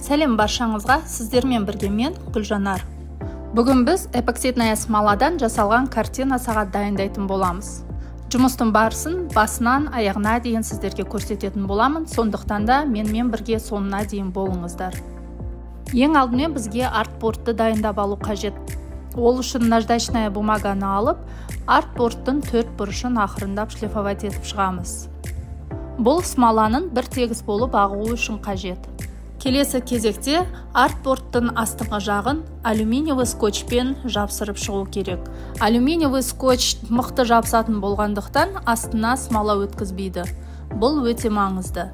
Сәлем баршаңызға, сіздермен бірге мен Гүлжанар. Бүгін біз эпоксидная смоладан жасалған картина сағат дайындайтын боламыз. Жұмыстың барысын басынан аяғына дейін сіздерге көрсететін боламын, сондықтан да менімен бірге соңына дейін болыңыздар. Ең алдымен бізге артбордты дайындап алу қажет. Ол үшін наждачная бумаганы алып, артбордтың төрт бұрышын ақырындап шлифовать етіп шығамыз. Бұл смоланың бір тегіс болып ағуы үшін қажет. Келесі кезекте артбордтың астыңғы жағын алюминиевый скотчпен жапсырып шығу керек. Алюминиевый скотч мықты жапсатын болғандықтан астына смола өткізбейді. Бұл өте маңызды.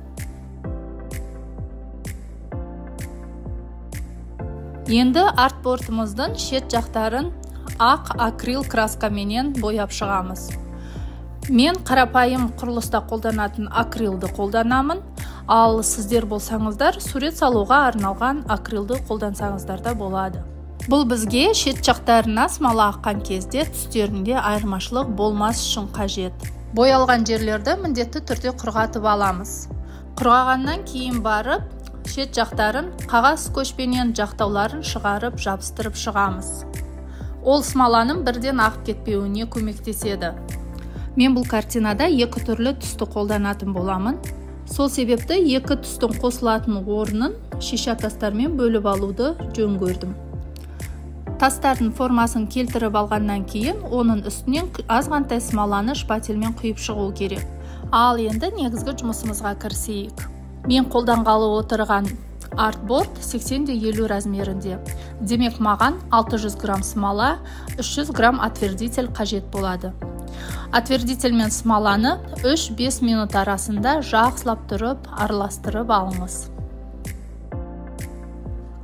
Енді артбордымыздың шет жақтарын ақ акрил краскаменен бояп шығамыз. Мен қарапайым құрылыста қолданатын акрилді қолданамын, ал сіздер болсаңыздар сурет салуға арналған акрилді қолдансаңыздар да болады. Бұл бізге шет жақтарына смола аққан кезде түстерінде айырмашылық болмас үшін қажет. Боялған жерлерді міндетті түрде құрғатып аламыз. Құрғағаннан кейін барып, шет жақтарын қағаз скотчпенен жақтауларын шығарып жабыстырып шығамыз. Ол смоланың бірден ағып кетпеуіне көмектеседі. Мен бұл картинада екі түрлі түсті қолданатын боламын. Сол себепті екі түстің қосылатын орнын шиша тастармен бөліп алуды жөн көрдім. Тастардың формасын келтіріп алғаннан кейін, оның үстінен азғантай смоланы шпательмен құйып шығу керек. Ал енді негізгі жұмысымызға кірісейік. Мен қолданғалы отырған артборд 80-50 размерінде. Демек маған 600 грамм смола, 300 грамм отвердитель қажет болады. Отвердитель мен смоланы 3-5 минут арасында жақсылап тұрып, араластырып алыңыз.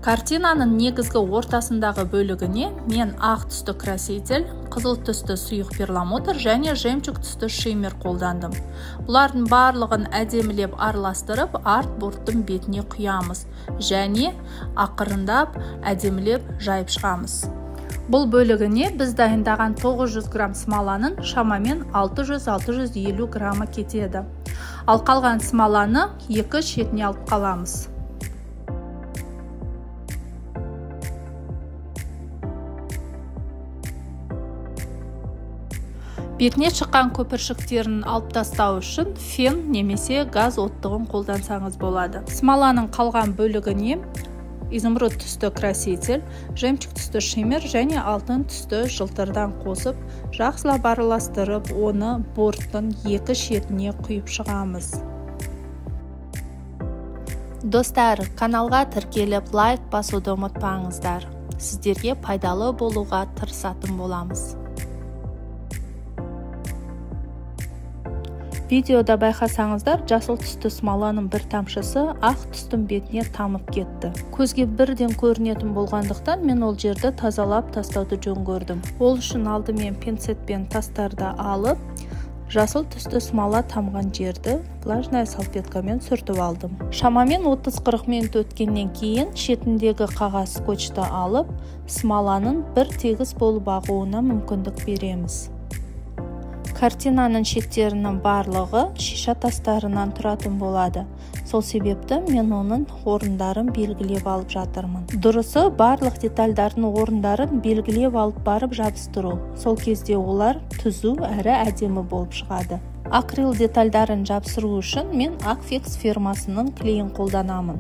Картинаның негізгі ортасындағы бөлігіне мен ақ түсті краситель, қызыл түсті сұйық перламутр және жемчуг түсті шиммер қолдандым. Бұлардың барлығын әдемілеп араластырып, артбордтың бетіне құямыз және ақырындап әдемілеп жайып шығамыз. Бұл бөлігіне біз дайындаған 900 грамм смоланың шамамен 600-650 граммы кетеді. Ал қалған смоланы екі шетіне алып қаламыз. Бетіне шыққан көпіршіктерін алып тастау үшін фен немесе газ оттығын қолдансаңыз болады. Смоланың қалған бөлігіне изумруд түсті краситель, жемчуг түсті шиммер және алтын түсті жылтырдан қосып, жақсылап араластырып, оны борттың екі шетіне құйып шығамыз. Достар, каналға тіркеліп лайк басуды ұмытпаңыздар. Сіздерге пайдалы болуға тырысатын боламыз. Видеода байқасаңыздар, жасыл түсті смоланың бір тамшысы ақ түстің бетіне тамып кетті. Көзге бірден көрінетін болғандықтан мен ол жерді тазалап тастауды жөн көрдім. Ол үшін алдымен пинцетпен тастарды алып, жасыл түсті смола тамған жерді влажная салфеткамен сүртіп алдым. Шамамен 30-40 минут өткеннен кейін шетіндегі қағаз скотчты алып, смоланың бір тегіс болып ағуына мүмкіндік береміз. Картинаның шеттерінің барлығы шиша тастарынан тұратын болады. Сол себепті мен оның орындарын белгілеп алып жатырмын. Дұрысы барлық детальдардың орындарын белгілеп алып барып жабыстыру. Сол кезде олар түзу әрі әдемі болып шығады. Акрил детальдарын жабыстыру үшін мен Акфикс фирмасының клейін қолданамын.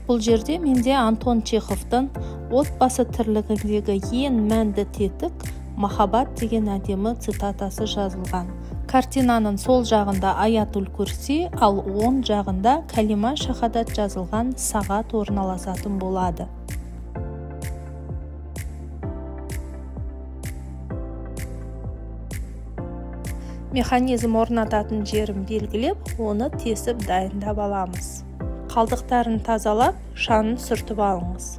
Бұл жерде менде Антон Чеховтың отбасы тірлігіндегі ең мәнді тетік махаббат деген әдемі цитатасы жазылған. Картинаның сол жағында аятул курси, ал оң жағында калима шахадат жазылған сағат орналасатын болады. Механизм орнататын жерін белгілеп, оны тесіп дайындап аламыз. Қалдықтарын тазалап, шанын сүртіп алыңыз.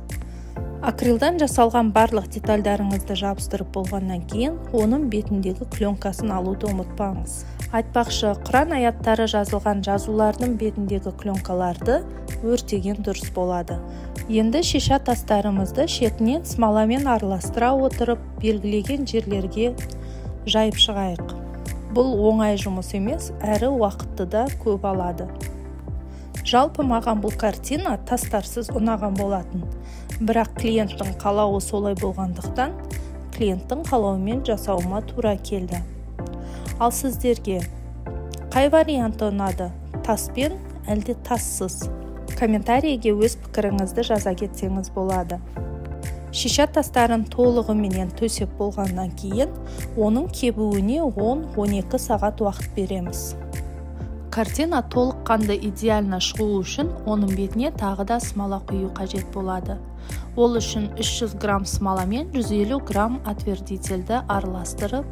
Акрилдан жасалған барлық детальдарыңызды жабыстырып болғаннан кейін, оның бетіндегі пленкасын алуды ұмытпаңыз. Айтпақшы, Құран аяттары жазылған жазулардың бетіндегі пленкаларды өртеген дұрыс болады. Енді шиша тастарымызды шетінен смоламен араластыра отырып, белгілеген жерлерге жайып шығайық. Бұл оңай жұмыс емес, әрі уақытты да көп алады. Жалпы маған бұл картина тастарсыз ұнаған болатын. Бірақ клиенттің қалауы солай болғандықтан, клиенттің қалауымен жасауыма тура келді. Ал сіздерге қай варианты ұнады? Таспен әлде тассыз? Комментарийге өз пікіріңізді жаза кетсеңіз болады. Шиша тастарын толығыменен төсеп болғаннан кейін, оның кебуіне 10-12 сағат уақыт береміз. Картина толыққанды идеально шығу үшін оның бетіне тағы да смола құю қажет болады. Ол үшін 300 грамм смола мен 150 грамм отвердительді араластырып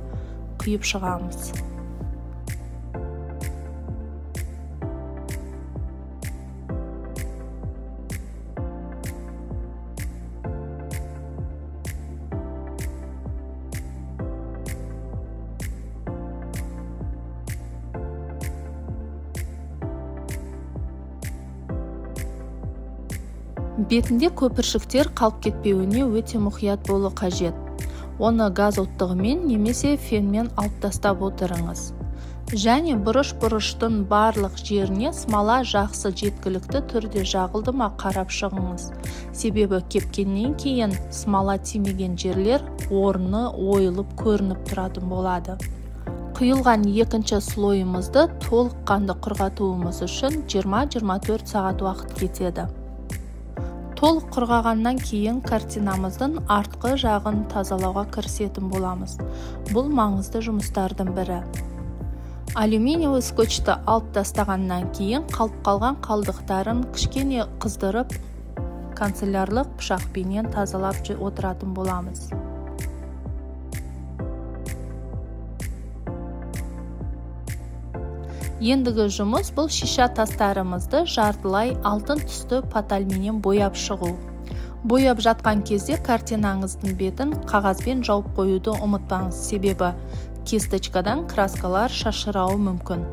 құйып шығамыз. Бетінде көпіршіктер қалып кетпеуіне өте мұқият болу қажет. Оны газ оттығымен немесе фенмен алып тастап отырыңыз. Және бұрыш-бұрыштың барлық жеріне смола жақсы жеткілікті түрде жағылды ма қарап шығыңыз. Себебі кепкеннен кейін смола тимеген жерлер орны ойылып көрініп тұратын болады. Құйылған екінші слойымызды толыққанды құрғатуымыз үшін 20-24 сағат уақыт кетеді. Толық құрғағаннан кейін картинамыздың артқы жағын тазалауға кірісетін боламыз. Бұл маңызды жұмыстардың бірі. Алюминиевый скотчты алып тастағаннан кейін қалып қалған қалдықтарын кішкене қыздырып, канцелярлық пышақпенен тазалап отыратын боламыз. Ендігі жұмыс бұл шиша тастарымызды жартылай алтын түсті патальменен бояп шығу. Бояп жатқан кезде картинаңыздың бетін қағазбен жауып қоюды ұмытпаңыз, себебі кисточкадан краскалар шашырауы мүмкін.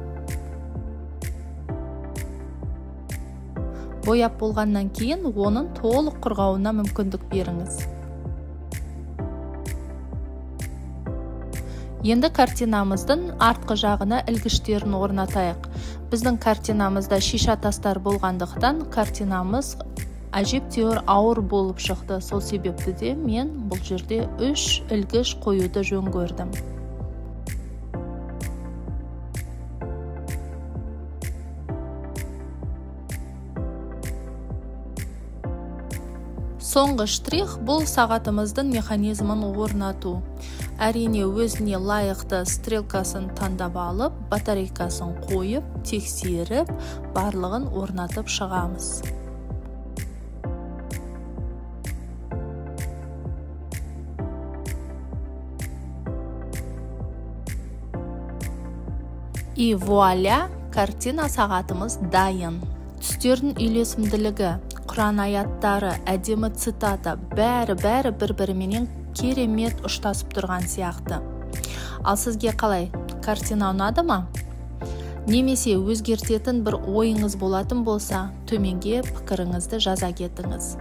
Бояп болғаннан кейін оның толық құрғауына мүмкіндік беріңіз. Енді картинамыздың артқы жағына ілгіштерін орнатайық. Біздің картинамызда шиша тастар болғандықтан картинамыз әжептәуір ауыр болып шықты. Сол себепті де мен бұл жерде 3 ілгіш қоюды жөн көрдім. Соңғы штрих бұл сағатымыздың механизмін орнату. Әрине өзіне лайықты стрелкасын таңдап алып, батарейкасын қойып, тексеріп, барлығын орнатып шығамыз. И вуаля, картина сағатымыз дайын. Түстердің үйлесімділігі, Құран аяттары, әдемі цитата, бәрі бір-біріменен керемет ұштасып тұрған сияқты. Ал сізге қалай? Картина ұнады ма? Немесе өзгертетін бір ойыңыз болатын болса, төменге пікіріңізді жаза кетіңіз.